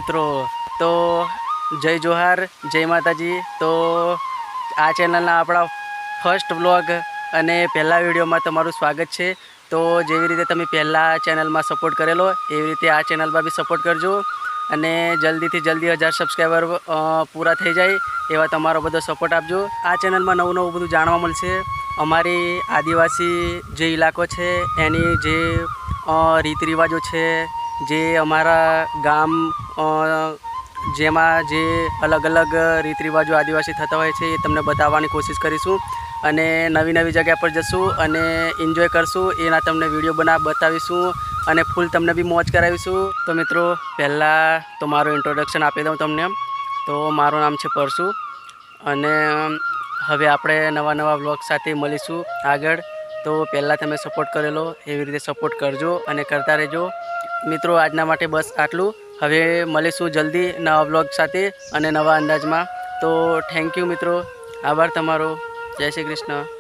મિત્રો, તો જય જોહાર, જય માતાજી। તો આ ચેનલના આપણા ફર્સ્ટ વ્લોગ અને પહેલા વિડીયોમાં તમારું સ્વાગત છે। તો જેવી રીતે તમે પહેલા ચેનલમાં સપોર્ટ કરેલો એવી રીતે આ ચેનલમાં બી સપોર્ટ કરજો અને જલ્દીથી જલ્દી 1000 સબસ્ક્રાઈબર પૂરા થઈ જાય એવા તમારો બધો સપોર્ટ આપજો। આ ચેનલમાં નવું નવું બધું જાણવા મળશે। અમારી આદિવાસી જે ઇલાકો છે એની જે રીત રિવાજો છે, જે અમારા ગામ જેમાં જે અલગ અલગ રીત રિવાજો આદિવાસી થતા હોય છે એ તમને બતાવવાની કોશિશ કરીશું અને નવી નવી જગ્યા પર જશું અને એન્જોય કરશું, એના તમને વિડીયો બતાવીશું અને ફૂલ તમને બી મોજ કરાવીશું। તો મિત્રો, પહેલાં તો મારું ઇન્ટ્રોડક્શન આપી દઉં તમને। તો મારું નામ છે પરસુ અને હવે આપણે નવા વ્લોગ સાથે મળીશું આગળ। તો પહેલાં તમે સપોર્ટ કરેલો એવી રીતે સપોર્ટ કરજો અને કરતા રહેજો મિત્રો। આજના માટે બસ આટલું। હવે મળીશું જલ્દી નવા વ્લોગ સાથે અને નવા અંદાજમાં। તો થેન્ક યુ મિત્રો, આભાર તમારો। જય શ્રી કૃષ્ણ।